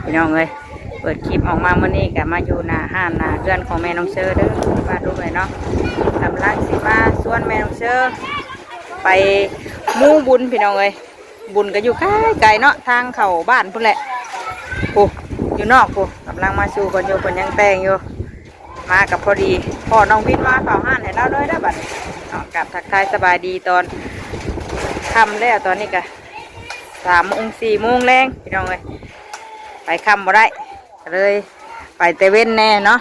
พี่น้องเลยเปิดคลิปออกมาเมื่อนี้กับมาอยู่หน้าห้านหน้าเรือนของแม่น้องเชอเด้อบ้านลูกเลยเนาะกำลังสิมาส่วนแม่น้องเชอไปมู่บุญพี่น้องเลยบุญก็อยู่ไกลๆเนาะทางเข้าบ้านพุ่นแหละโอ้อยู่นอกกูกำลังมาสู่คนอยู่คนยังแต่งอยู่มากับพอดีพ่อน้องวิทย์มาเฝ้าห้านให้เราเลยนะบัดเนาะกับทักทายสบายดีตอนค่ำแล้วตอนนี้ก็3 โมง 4 โมงแรงพี่น้องเลยไปค่ำบ่ได้เลยไปเตเว่นแน่เนาะ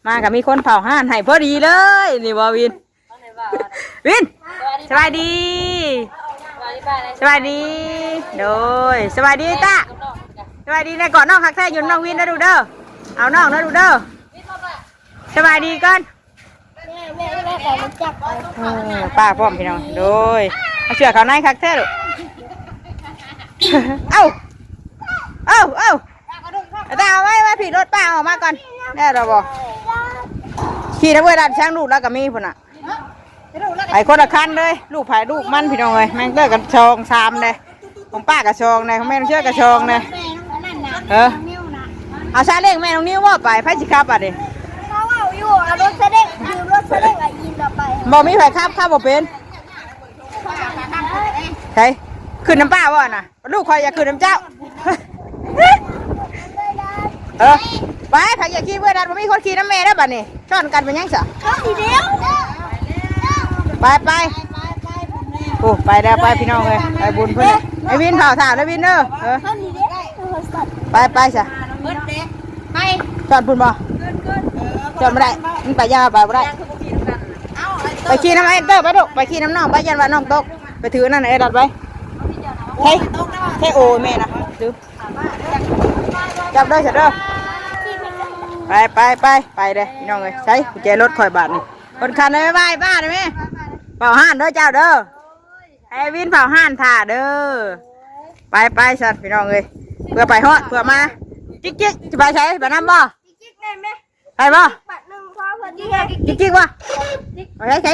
มากับมีคนเผาห้านให้พอดีเลยนี่บอวินวินสบายดีสบายดีโดยสบายดีตาสบายดีนะก่อนน้องคักแท้ยืนน้องวินนะดูเด้อเอาน้องนะดูเด้อสบายดีก่อนป้าพร้อมพี่น้องโดยเอาเชือกเขาในคักแท้ดูเอ้าตาเอาไว้ผิดรถป้าออกมาก่อนแน่เราบอกขี่ทั้งเวลาช่างลูกแล้วก็มีพุ่นอ่ะไอ้คนละคันเลยลูกไผ่ลูกมันพี่น้องเลยแม่งเลิกกันชอง3เลยของป้ากับชองเลยของแม่น้องเชื่อกับชองเลยเอาซาเล้งแม่น้องนิ้วว่าไปไผ่สิครับอ่ะดิเขาเอาอยู่เอารถเสด็จยืมรถเสด็จอ่ะยินต่อไปบอกมีไผ่ครับข้าบอกเป็นใช่ขึ้นน้ำป้าว่ะน่ะลูกคอยอยากขึ้นน้ำเจ้าไปผักอยากขี่เพื่อนดันผมมีคนขี่น้ำเมย์ได้ป่ะนี่ชอนกันเป็นยังสะทีเดียวไปโอ้ไปแล้วไปพี่น้องเลยไปบุญเพื่อนไอ้วินเผาถ่านแล้ววินเนอร์ไปจ้ะไปจอดบุญบ่จอดไม่ได้มันไปยาวไปไม่ได้ไปขี่น้ำไอ้เตอร์ไปดูไปขี่น้ำน้องไปยันวันน้องตกไปถือนั่นไอ้ดัดไปใช่โอ้แม่นะดูจับได้เสร็จเด้อไปเลยพี่น้องเลยใช้กุญแจรถคอยบาทนี่คนคันเลยบายป้าเลยไหมเป่าห่านเด้อเจ้าเด้อไอ้วินเป่าห่านถ่าเด้อไปสัตว์พี่น้องเลยเพื่อไปฮอดเพื่อมาจิ๊กจะไปใช้ไปน้ำบ่จิ๊กได้ไหมไปบ่ปัดหนึ่งพอพอดีจิ๊กวะไปใช้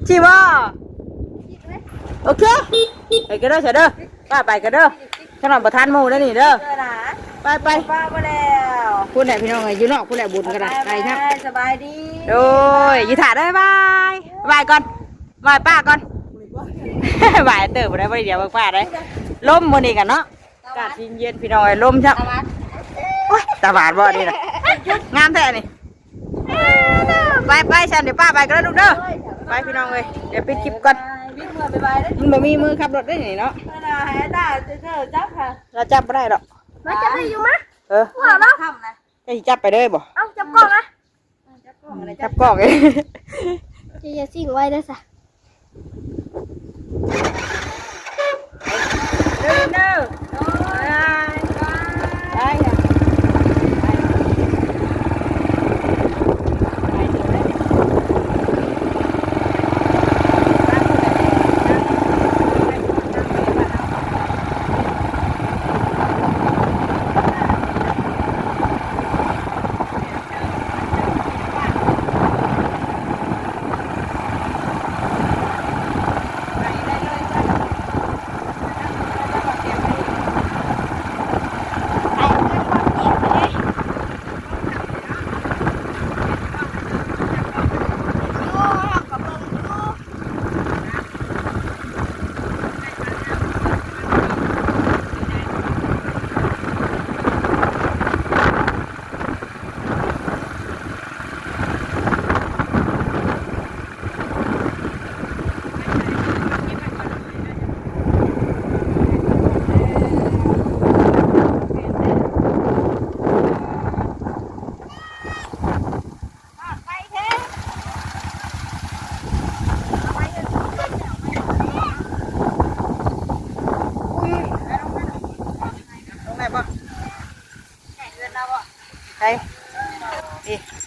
ชิบ่โอเคไปกันเด้อเสร็จเด้อป้าไปกันเด้อขนมประทานหมูได้นี่เด้อไปป้ามาแล้วพูดไหนพี่น้องไงอยู่นอกพูดไหนบุญกันได้ไปนะสบายดีโดยอยู่ถ่าได้บายก่อนบายป้าก่อนบายเติบได้บ่เดียวป้าได้ล่มบนนี้กันเนาะอากาศเย็นพี่น้องไอ้ล่มชับตาบาดบ่ดีนะงามแท้นี่ไปฉันเดี๋ยวป้าไปกันแล้วลูกเด้อไปพี่น้องเลยเดี๋ยวปิดคลิปก่อนมันบ่มีมือขับรถได้ไหนเนาะจับค่ะเราจับไม่ได้หรอกมาจับได้อยู่มั้ยว่าเนาะจะจับไปเลยบ่เอ้าจับกล้องนะจับกล้องเองจะสิ่งไว้ได้สะเด้อ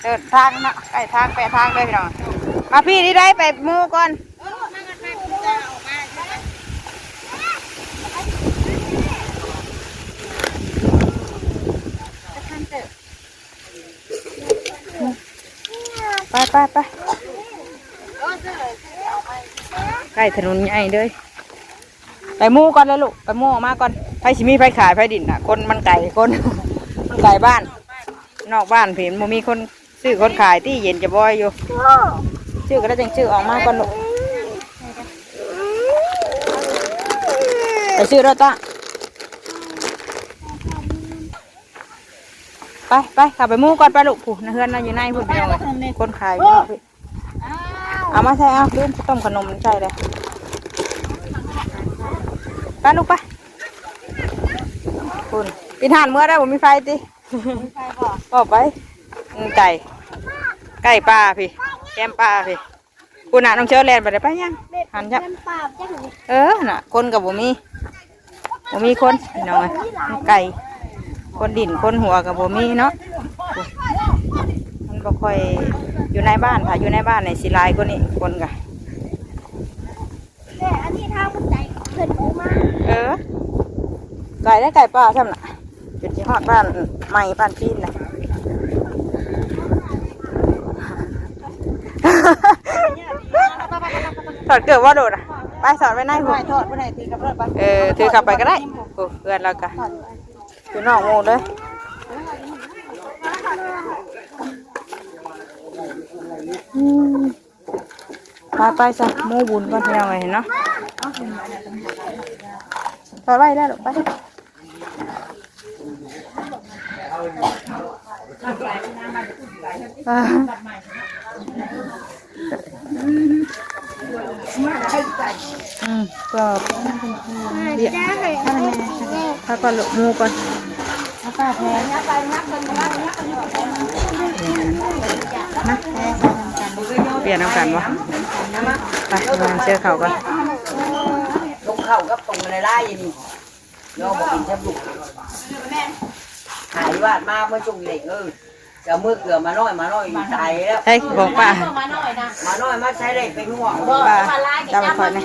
เดินทางนะใกล้ทางไปทางเลยพี่น้องมาพี่นี่ได้ไปมูก่อนไปใกล้ถนนใหญ่เลยไปมูก่อนเลยลูกไปมูออกมาก่อน ไผสิมีไผขายไผดินน่ะคนมันไก่คน มันไก่บ้านนอกบ้านเห็นบ่มีคนซื้อคนขายที่เย็นจะบ่อยอยู่ชื่อก็ได้จังชื่อออกมาก่อนลูกไปซื้อรถจ้ะไปขับไปมู่ก่อนไปลูกผู้นะเฮือนน่ะอยู่ในพุ่นเดียวเลยคนขายอยู่พี่เอามาใส่เอาลืมต้มขนมใส่เลยไปลูกไปคุณกินห่านเมื่อได้ผมมีไฟติบอกไปไก่ปลาพี่แกมปลาพี่คุณน่ะน้องเชิญแลนไปได้ไปยังหันจับน่ะคนกับผมมีคนน้องไก่คนดินคนหัวกับผมมีเนาะมันก็ค่อยอยู่ในบ้านค่ะอยู่ในบ้านในสิลายคนนี้คนกะอันนี้ทางมันใจเพิ่นปูมาไก่ได้ไก่ปลาใช่ไหมเป็นที่ฮอดบ้านใหม่บ้านพีนนะถอดเกิดว่าโดดอ่ะไปสอดไว้ในหัวถอดไว้ไหนถือขับรถไปถือขับไปก็ได้เพื่อนเรากะอยู่นอกงูเลยไปซะโม่บุญก่อนที่เราเห็นเนาะถอดไว้ได้หรอไปก็เดี๋ยวถ้าก่อนหลบมูก่อนป้าแพ้นะเปลี่ยนน้ำกันวะไปมาเชื่อเขาก่อนลงเข่ากับตรงอะไรไล่ยังย่อบอกกินแทบลุกหายว่ามาเมื่อช่วงเด็กจะมือเกลือมาน้อยตายแล้วเฮ้ยบอกป้ามาน้อยมาใช้เด็กไปง่วงป้าจำคอยนะ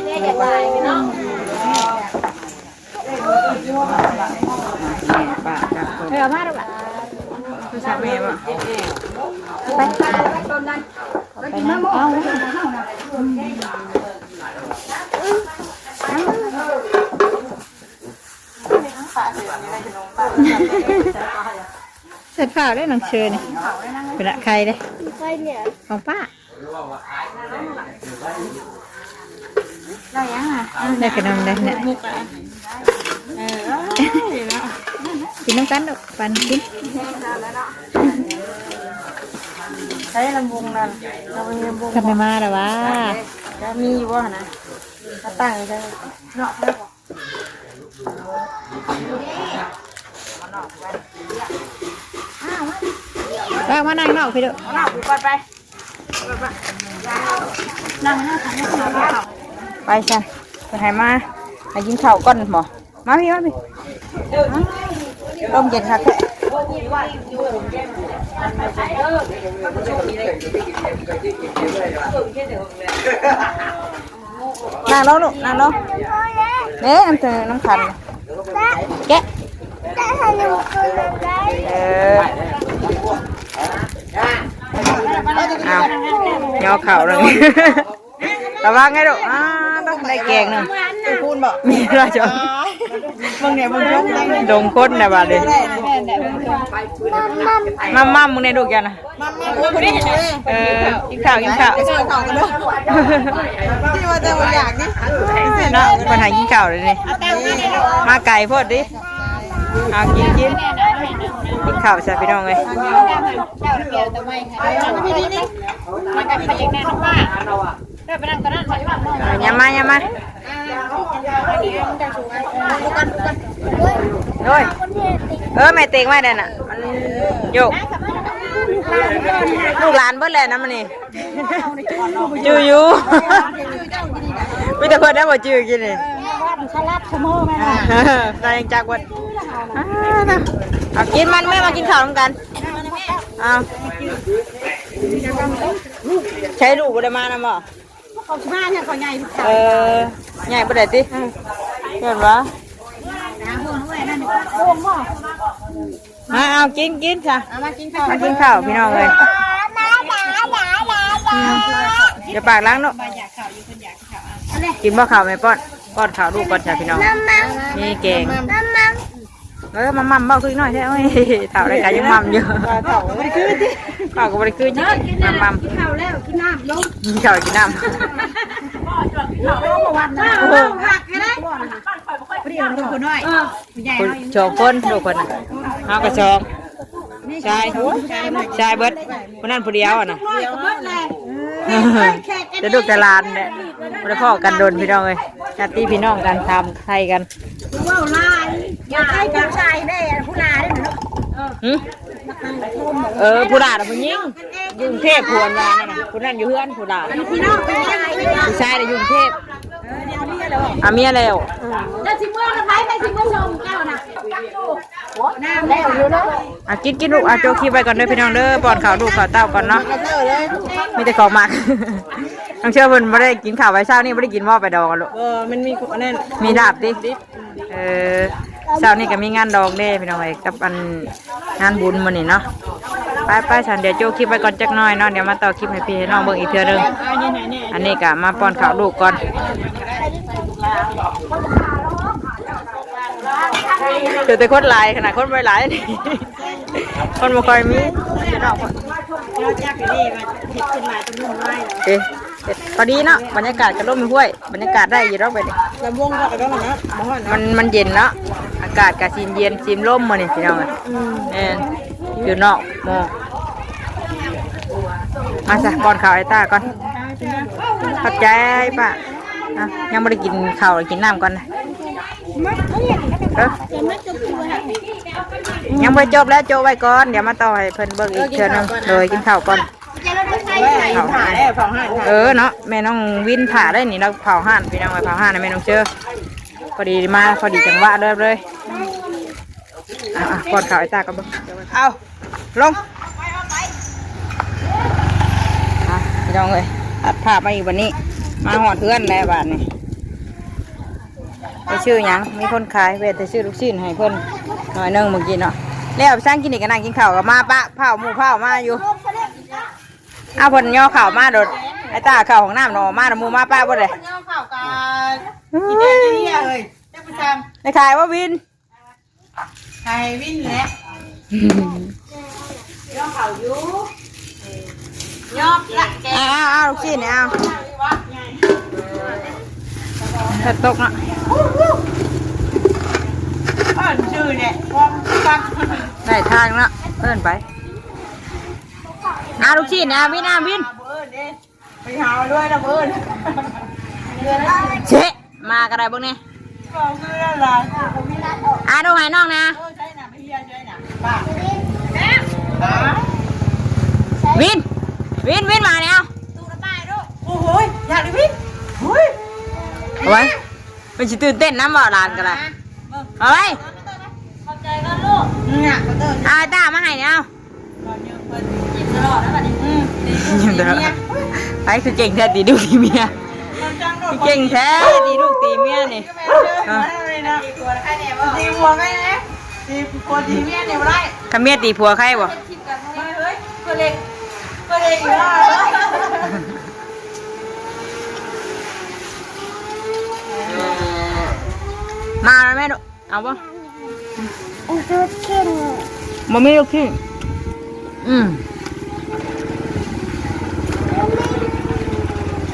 ป้าจับคนเอามาหรือเปล่าคือชาเมย์ป่ะไปนั่งเอาเสร็จข่าวได้หนังเชิญนี่เป็นใครเลยของป้าได้ยังอ่ะได้ขนมได้เนี่ยกินน้ำกันดูปันกินใช้ลำวงนั่นลำวงทำไมมาหรอวะมีวะนะมาตั้งเลยเนาะมานั่งนอกพี่ดูนั่งก่อนไปนั่งไปฉันไปให้มาให้กินข้าวก่อนหมอมาพี่ต้มเย็นค่ะแค่นั่งลงลูกนั่งลงเนี่ยน้ำขันแกะเอาย่อเข่าเลยระวังไงลูกต้องได้แกงหนึ่งพูนบอกมีราชมึงเนี่ยมึงชกดงก้นนะบ้าเลยมั่มมึงเนี่ยดูกันนะกินข้าวที่ว่าจะมาอยากนี่เนาะคนหากินข้าวเลยนี่มาไก่พอดดิเอากินข้าวใส่พี่น้องเลยยามาด้วยแม่เต็งไว้เด่นอ่ะมันโยกลูกหลานเบิ้ลเลยนะมันนี่จื้อไม่แต่คนได้บอกจื้อกินเลยนายยังจักวันเอากินมันไม่มากินข้าวกันเอาใช้ลูกบุได้มานะหมอเขาชิมาเนี่ยเขาใหญ่ใหญ่ประเดี๋ยวดิเห็นปะมาเอากินจ้ะมากินข้าวพี่น้องเลยอย่าปากล้างเนาะกินบ่ข้าวไหมป้อนข้าวลูกก่อนจ้ะพี่น้องนี่เก่ง มามั่มเบ้าคือน้อยแท้เอ้ยเท่าไรกันยังมั่มอยู่เท่าก็ไม่ได้คือจิเท่าก็ไม่ได้คือจิมั่ม กินข้าวแล้วกินน้ำลง กินข้าวกินน้ำ หักกันได้ ชองคนดูคนน่ะเอากระชองชายเบิดคนนั้นผู้เดียวอ่ะนะจะดูแต่ลานเนี่ยไม่ได้พ่อกันโดนพี่น้องเลยญาติพี่น้องกันทำไทยกัน ว่าลายอย่าให้ผู้ชายได้ผู้ลาได้หนู ผู้ด่าน่ะผู้ยิงยุ่งเทพผัวมานั่นน่ะผู้นั้นอยู่เฮือนผู้ด่า พี่น้องเป็นยังไง ผู้ชายน่ะยุ่งเทพเมียแล้ว แล้วชิมเมื่อนะไปชิมเมื่อชมเจ้าน่ะน้ำแล้วอยู่เนาะ กินลูกโจคีไปก่อนเด้อพี่น้องเด้อป้อนข้าวลูกข้าวเต้าก่อนเนาะมีแต่ของหมักน้องเชื่อเพิ่นไม่ได้กินข้าวไว้เช้านี่ไม่ได้กินหม้อไปดองกันลูกมันมีอันนั้น มีดาบดิเช้านี่ก็มีงานดองเด้พี่น้องเอ้ยกับอันงานบุญมื้อนี้เนาะไปฉันเดี๋ยวโจคลิปไปก่อนจักหน่อยเนาะเดี๋ยวมาต่อคลิปให้พี่ให้น้องเบิ่งอีกเทื่อนึงอันนี้ก็มาป้อนข้าวลูกก่อนเดี๋ยวแต่คนหลายขนาดคนไม่หลายนี่คนบ่ค่อยมีพี่น้องคน ยอดยักษ์นี่มันเห็ดขึ้นมาตรงนู้นไว้ พอดีเนาะบรรยากาศกระร่มห้วยบรรยากาศได้อยู่รอบไปนี่ ลำวงก็กระโดดนะบ่ฮ้อนนะ มันเย็นเนาะอากาศกะซีมเย็นซีมร่มมาเนี่ยพี่น้องอยู่นอกโมมาซะป้อนข้าวไอ้ตาก่อนขอบใจป่ะยังไม่ได้กินข้าวกินน้ำก่อนนะยังไม่จบแล้วโจไว้ก่อนเดี๋ยวมาต่อให้เพิ่นเบิ่งอีกเทื่อนึงเลยกินข้าวก่อน ผ่าได้ผ่าห่าน เนาะแม่น้องวินผ่าได้นี่เราเผาห่านพี่น้องไปเผาห่านนะแม่น้องเชื่อพอดีมาพอดีจังหวะเลยก่อนข่าวไอ้ตาก็บึ้งเอาลงพี่น้องเลยตัดภาพมาอีกวันนี้มาหอดเพื่อนแล้วบ้านนี่ไปชื่อยังมีคนขายเวทแต่ชื่อลูกชิ้นให้เพิ่นหน่อยนึงเมื่อกี้เนาะแล้วสร้างกินอีกกันนั่งกินข้าวกับมาปะเผาหมูเผามาอยู่เอาเพิ่นย่อข่าวมาโดดไอ้ตาข่าวของน้ำหนอมาหมูมาป้าบ่เลย ย่อข่าวกันกินได้เนี่ยเลยได้ประจ ในขายว่าวิน ำไทยวินแหละย่อข่าวอยู่ย่อละแก เอาลูกชิ้นเนี่ยเอาถ้าตกเนาะ ชื่อเนี่ยความฟัง ได้ทางเนาะเพิ่นไปเอาลูกชิ้นเนี่ยวินวิน ไปหาด้วยนะเพื่อน เช็มากันได้บ้างเนี่ย บอกคืออะไร ดูให้น้องนะ ใช่น่ะไม่เฮียใช่น่ะป้า วินมาเนี่ย โอ้โหอยากดิวินเฮ้ย เอาไว้เป็นสิตื่นเต้นน้ำบ่อลานกันละเอาไว้ ขอบใจกันลูกเนี่ยก็เดิน เอาตามาให้เนี่ยเอา ก่อนยังเพิ่นหยิบตลอดนะบัดนี้ ยิ้มตลอดไปคือเก่งแท้ตีลูกตีเมียเก่งแท้ตีลูกตีเมียนี่ ตีหัวไงนะตีหัวตีเมียเนี่ยบ่ได้ ขเมียตีผัวใครบ่ เฮ้ยเพื่อเล็กอยู่แล้ว มาแล้วแม่ดูเอาปะ ดูขึ้น บ่มีลูกชิ้น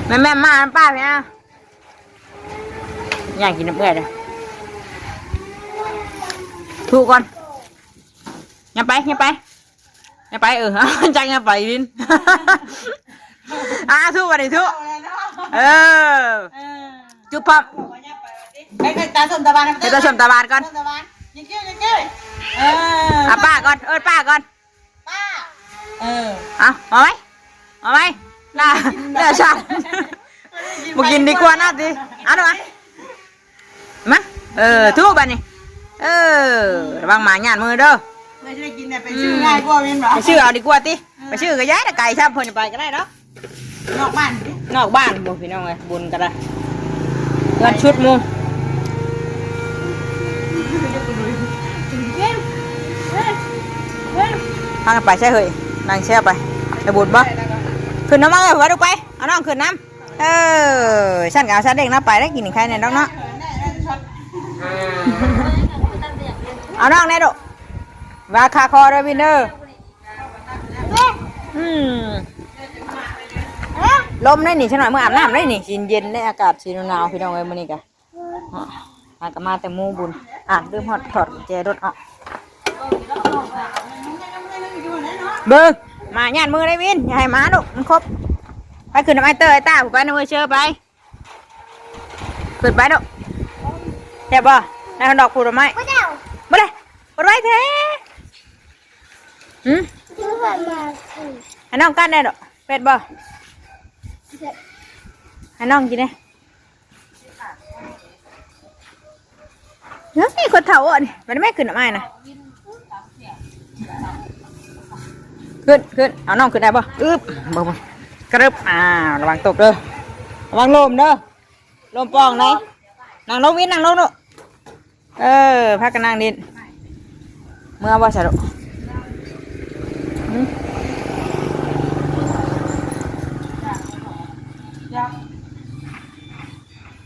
แม่มาป้าพี่นะอยากกินน้ำเปื่อยเลยถูกก่อนอย่าไปจังอย่าไปวินถูกก่อนดิถูกจุ๊บปั๊บ ไอ้ตาสมตะบาน เดี๋ยวจะชมตาบานก่อน ยังเกี้ยวป้าก่อนป้าก่อน ป้าเอาไหมน่าชัดมากินดีกว่าน่าดิเอาหน่อยมาทุบไปนี่ระวังหมาหยาดมือเด้อ ไม่ใช่กินเนี่ยไปชื่อง่ายกว่าวินหรอ ไปชื่อเอาดีกว่าติไปชื่อก็ย้ายแต่ไก่ชอบเพิ่นไปก็ได้เนาะ นอกบ้าน นอกบ้านบ่พี่น้องเลยบุญก็ได้เงินชุดมูพากันไปใช่เหรอนางเชี่ยไปบุญบ่ขึ้นน้ำมาเลยหัวดูไปเอาน้องขึ้นน้ำฉันก็เอาฉันเด็กน้ำไปได้กินใครเนี่ยน้องเนาะ เอาน้องแน่ดุว่าคาคอด้วยวินเนอร์ลมได้หนิฉันหน่อยเมื่ออาบน้ำได้หนิเย็นได้อากาศสีหนาวพี่น้องเอ้ยมื้อนี้กะอากมาแต่มูบุญลืมหอดถอดกุญแจรถออกเบิ้งมาหยาดมือได้วินอย่าให้มาดุมันครบไปขึ้นน้ำไอเตอร์ไอตาผมไปน้ำมือเชื่อไปขึ้นไปดุเจ็บบ่ในดอกผลไม้บ่ได้บ่ได้เท่ให้น้องกันได้ดุเป็ดบ่ให้น้องกินได้เฮ้ยคนเฒ่าอ่ะนี่มันไม่ขึ้นน้ำไม้นะขึ้นเอาน้องขึ้นได้บ่บ่กระดึบระวังตกเด้อระวังลมเด้อลมปองไหนนั่งลงวินนั่งลงลูกพักกันนั่งดินเมื่อบ่สะดุ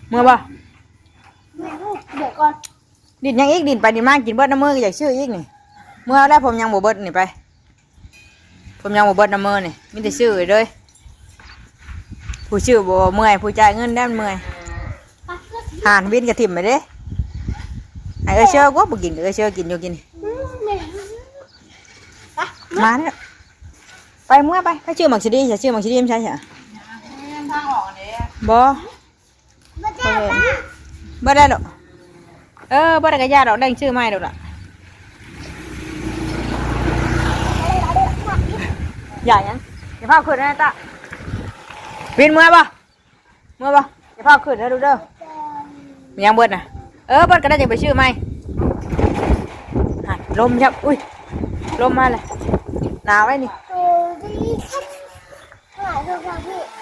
เมื่อบ่เดี๋ยวก่อน ดินยังอีกดินไปดินมากกินเบิดน้ำมืออยากชื่ออีกนี่เมื่อแล้วผมยังบ่เบิดนี่ไปผมยังบ่เบิดน้ำมือนี่มีแต่ชื่อเลยผู้ชื่อบ่เมื่อยผู้จ่ายเงินได้เมื่อยหานวินกระถิ่มไปเด้ไอ้เชื่อก็บ่กินเชื่อกินอยู่กินมาเนี่ยไปเมื่อไปชื่อหมักชีดีชื่อหมักชีดีไม่ใช่เหรอบ่บ่ได้หรอกบ่ได้กระยาดอกได้ชื่อไม่หรอกล่ะใหญ่ยังอย่าพาขึ้นนะตาวินเมื่อบ่อย่าพาขึ้นนะดูเด้อมียังเบิดน่ะเบิดก็ได้จะไปชื่อไม่ลมครับอุ้ยลมมาเลยหนาวไว้นี่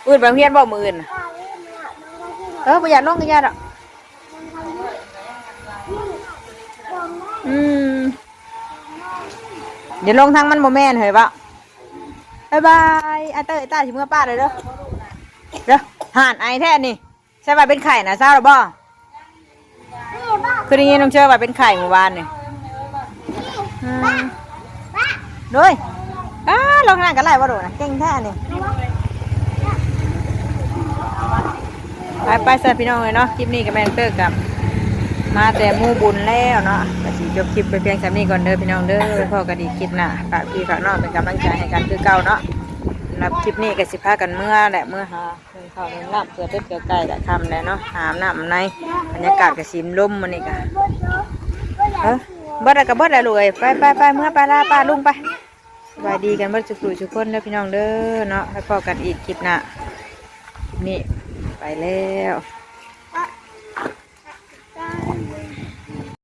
อื่นไปเฮียนบ่มืออื่นประหยัดน้องกระยาดอกเดี๋ยวลงทางมันโมแมนเหรอปะบายบายอาเตอร์ตาชิเมื่อป้าเลยเด้อห่านไอแท้นี่ใช่ป่ะเป็นไข่นะเศร้าหรือบ่คือได้ยินน้องเชื่อว่าเป็นไข่หมู่บ้านนี่ด้วยลงทางกันไรวะดูนะเก่งแท้นี่ไปเสิร์ฟพี่น้องเลยเนาะคลิปนี้กับแมนเตอร์กับมาแต่มูบุญแล้วเนาะแต่สิจบคลิปไปเพียงแค่นี้ก่อนเด้อพี่น้องเด้อพ่อก็ดีคลิปหน้าฝากพี่ฝากน้องเป็นกำลังใจให้กันคือเก่าเนาะรับคลิปนี้ก็สิพากันเมื่อแหละเมื่อหาเงินเข้าเงินรับเพื่อเพื่อไก่แหละทำแล้วเนาะหามน้ำในบรรยากาศก็สิมลมมันนี่กะเบิดอะไรกับเบิดอะไรลูกเอ้ยไปเมื่อไปลาป้าลุงไปสบายดีกันเบิดสุขคนเด้อพี่น้องเด้อเนาะให้พ่อกันอีกคลิปหน้านี่ไปแล้ว